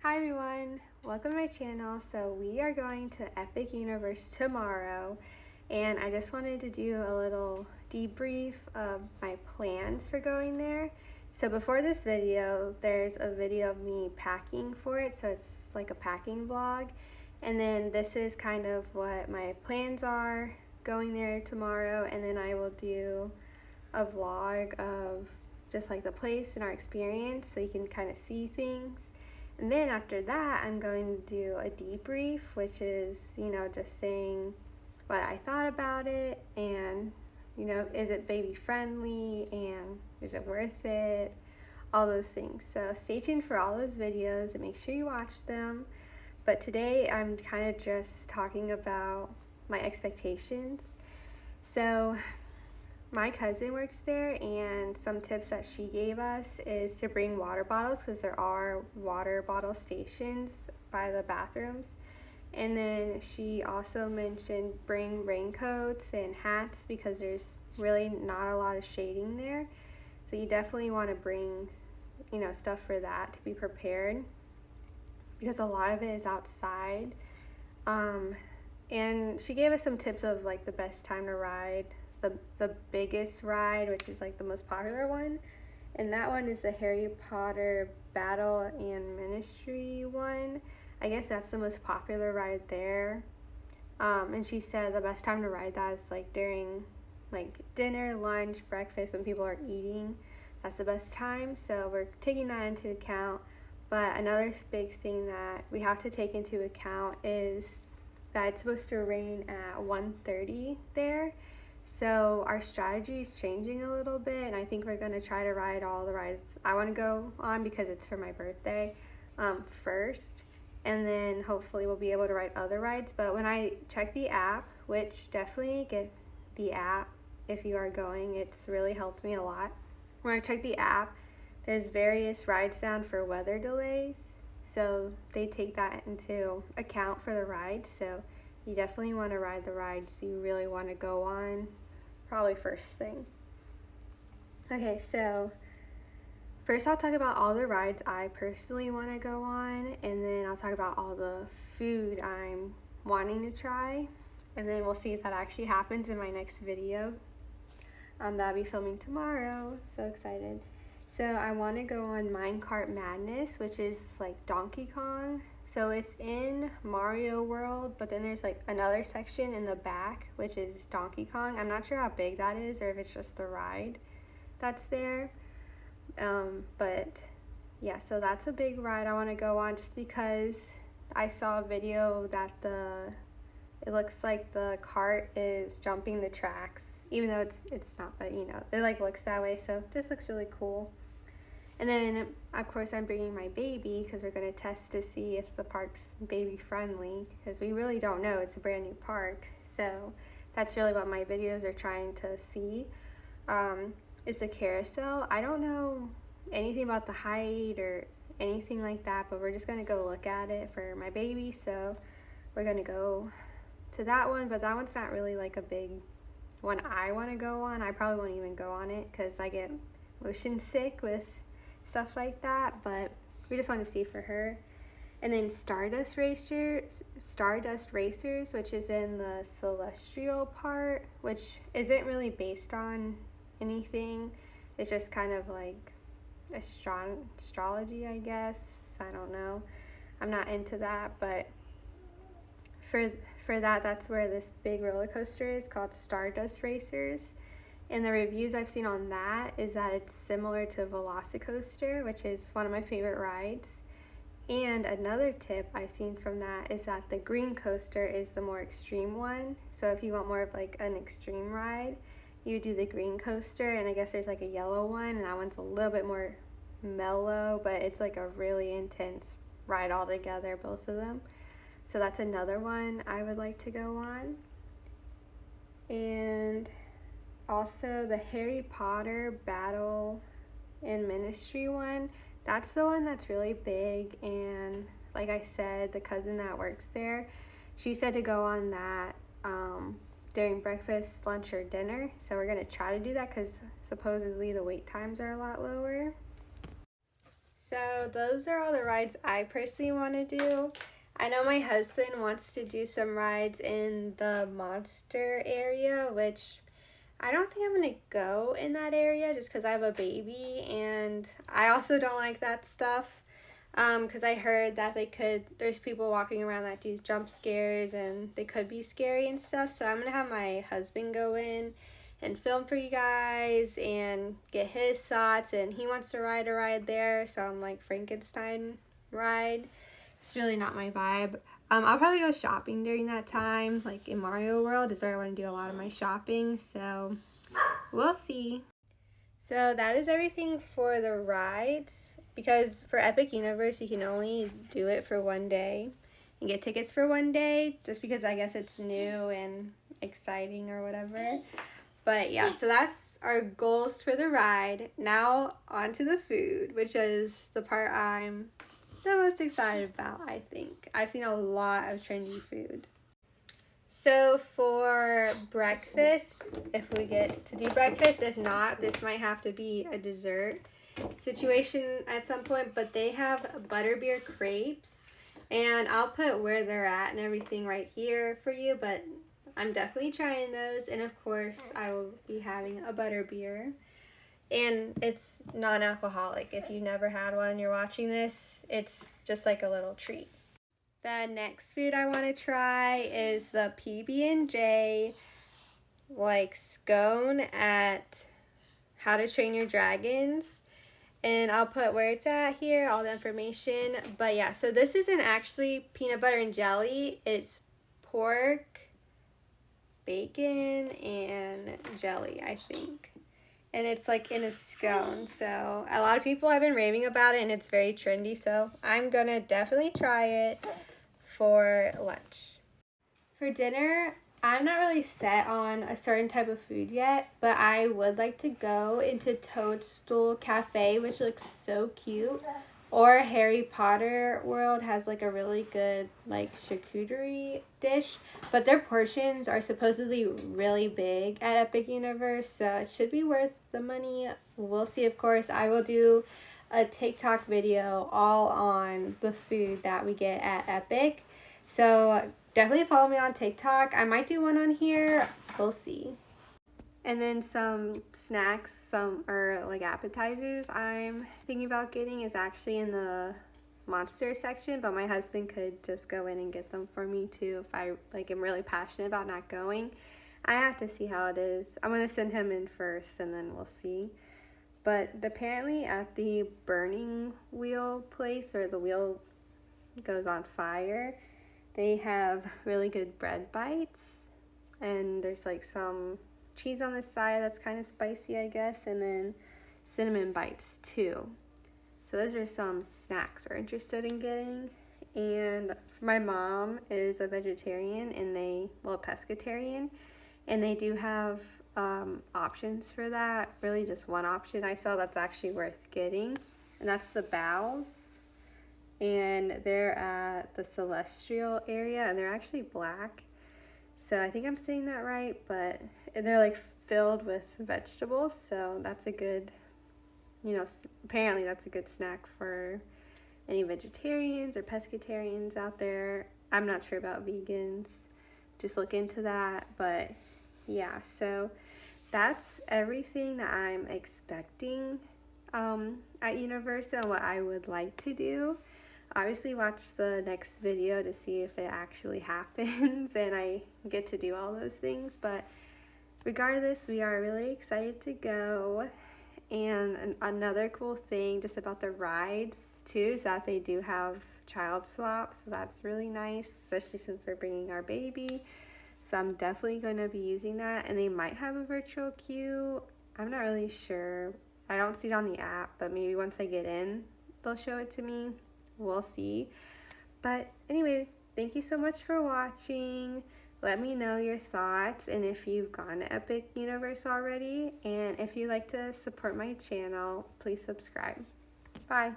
Hi everyone, welcome to my channel. So we are going to Epic Universe tomorrow, and I just wanted to do a little debrief of my plans for going there. So before this video, there's a video of me packing for it, so it's like a packing vlog. And then this is kind of what my plans are going there tomorrow, and then I will do a vlog of just like the place and our experience so you can kind of see things. And then after that, I'm going to do a debrief, which is, just saying what I thought about it and, is it baby friendly and is it worth it? All those things. So stay tuned for all those videos and make sure you watch them. But today I'm kind of just talking about my expectations. So my cousin works there, and some tips that she gave us is to bring water bottles because there are water bottle stations by the bathrooms. And then she also mentioned bring raincoats and hats because there's really not a lot of shading there. So you definitely want to bring, stuff for that to be prepared because a lot of it is outside. And she gave us some tips of like the best time to ride the biggest ride, which is like the most popular one, and that one is the Harry Potter Battle and Ministry one. I guess that's the most popular ride there. And she said the best time to ride that is like during like dinner, lunch, breakfast, when people are eating. That's the best time, so we're taking that into account. But another big thing that we have to take into account is that it's supposed to rain at 1:30 there. So our strategy is changing a little bit, and I think we're going to try to ride all the rides I want to go on because it's for my birthday first, and then hopefully we'll be able to ride other rides. But when I check the app, which definitely get the app if you are going, it's really helped me a lot. When I check the app, there's various rides down for weather delays, so they take that into account for the rides. So you definitely want to ride the rides you really want to go on, probably first thing. Okay, so first I'll talk about all the rides I personally want to go on, and then I'll talk about all the food I'm wanting to try, and then we'll see if that actually happens in my next video that I'll be filming tomorrow. So excited. So I want to go on Minecart Madness, which is like Donkey Kong. So it's in Mario World, but then there's like another section in the back, which is Donkey Kong. I'm not sure how big that is or if it's just the ride that's there. But yeah, so that's a big ride I want to go on just because I saw a video that it looks like the cart is jumping the tracks, even though it's not, but it like looks that way, so it just looks really cool. And then, of course, I'm bringing my baby because we're going to test to see if the park's baby friendly because we really don't know. It's a brand new park. So that's really what my videos are trying to see. Is the carousel. I don't know anything about the height or anything like that, but we're just going to go look at it for my baby. So we're going to go to that one, but that one's not really like a big one I want to go on. I probably won't even go on it because I get motion sick with stuff like that, but we just want to see for her. And then Stardust Racers, which is in the celestial part, which isn't really based on anything. It's just kind of like astrology, I guess. I don't know. I'm not into that, but for that, that's where this big roller coaster is called Stardust Racers. And the reviews I've seen on that is that it's similar to Velocicoaster, which is one of my favorite rides. And another tip I've seen from that is that the green coaster is the more extreme one. So if you want more of like an extreme ride, you do the green coaster. And I guess there's like a yellow one, and that one's a little bit more mellow, but it's like a really intense ride altogether, both of them. So that's another one I would like to go on. And also the Harry Potter Battle and Ministry one, that's the one that's really big, and like I said, the cousin that works there, she said to go on that during breakfast, lunch, or dinner. So we're going to try to do that because supposedly the wait times are a lot lower. So those are all the rides I personally want to do. I know my husband wants to do some rides in the monster area, which I don't think I'm gonna go in that area just because I have a baby, and I also don't like that stuff. Because I heard that there's people walking around that do jump scares and they could be scary and stuff. So I'm gonna have my husband go in and film for you guys and get his thoughts. And he wants to ride a ride there, some like Frankenstein ride. It's really not my vibe. I'll probably go shopping during that time, like in Mario World is where I want to do a lot of my shopping. So we'll see. So that is everything for the rides, because for Epic Universe you can only do it for one day and get tickets for one day, just because I guess it's new and exciting or whatever. But yeah, so that's our goals for the ride. Now on to the food, which is the part I'm the most excited about, I think. I've seen a lot of trendy food. So for breakfast, if we get to do breakfast, if not, this might have to be a dessert situation at some point, but they have butterbeer crepes, and I'll put where they're at and everything right here for you, but I'm definitely trying those, and of course I will be having a butterbeer, and it's non-alcoholic. If you've never had one and you're watching this, it's just like a little treat. The next food I want to try is the PB&J like scone at How to Train Your Dragons. And I'll put where it's at here, all the information. But yeah, so this isn't actually peanut butter and jelly. It's pork, bacon, and jelly, I think. And it's like in a scone. So a lot of people have been raving about it and it's very trendy. So I'm gonna definitely try it for lunch. For dinner, I'm not really set on a certain type of food yet, but I would like to go into Toadstool Cafe, which looks so cute. Or Harry Potter World has like a really good like charcuterie dish, but their portions are supposedly really big at Epic Universe, so it should be worth the money. We'll see, of course. I will do a TikTok video all on the food that we get at Epic. So definitely follow me on TikTok. I might do one on here. We'll see. And then some snacks, or like appetizers I'm thinking about getting is actually in the monster section, but my husband could just go in and get them for me too if I like am really passionate about not going. I have to see how it is. I'm gonna send him in first and then we'll see. But apparently at the burning wheel place, or the wheel goes on fire, they have really good bread bites, and there's like some cheese on the side that's kind of spicy, I guess, and then cinnamon bites too. So those are some snacks we're interested in getting. And my mom is a vegetarian and a pescatarian, and they do have options for that. Really just one option I saw that's actually worth getting, and that's the Bows. And they're at the Celestial area, and they're actually black. So I think I'm saying that right, but they're like filled with vegetables, so that's a good, apparently that's a good snack for any vegetarians or pescatarians out there. I'm not sure about vegans. Just look into that, but yeah, so that's everything that I'm expecting at Universal and what I would like to do. Obviously watch the next video to see if it actually happens and I get to do all those things, but regardless, we are really excited to go. And another cool thing just about the rides too is that they do have child swaps, so that's really nice, especially since we're bringing our baby. So I'm definitely going to be using that, and they might have a virtual queue. I'm not really sure. I don't see it on the app, but maybe once I get in, they'll show it to me. We'll see. But anyway, thank you so much for watching. Let me know your thoughts and if you've gone to Epic Universe already. And if you'd like to support my channel, please subscribe. Bye.